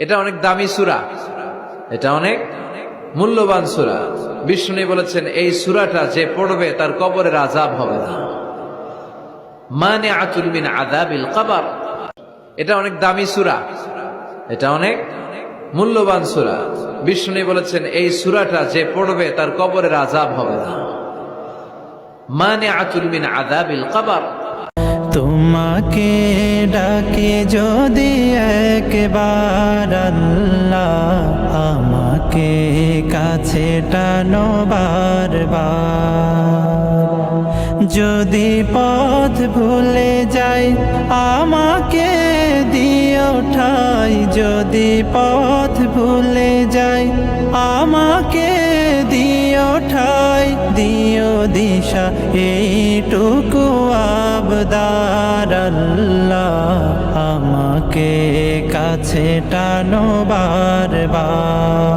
এটা অনেক দামি সূরা, এটা অনেক মূল্যবান সূরা। বিষ্ণু বলেছেন এই সূরাটা যে পড়বে তার কবরের আযাব হবে না। মানিআতুল মিন আযাবিল কবর, এটা অনেক দামি সূরা, এটা অনেক মূল্যবান সূরা। বিষ্ণু বলেছেন এই সূরাটা যে পড়বে তার কবরের আযাব হবে না। মানিআতুল মিন আযাবিল কবর। তোমাকে ডাকে যদি একবার আল্লাহ, আমাকে কাছে টানো বারবার। যদি পথ ভুলে যাই আমাকে দিও ঠাই, যদি পথ ভুলে যাই আমাকে দিও ঠাই, দিও দিশা এইটুকু আবদার আল্লাহ, আমাকে কাছে টানো বারবার।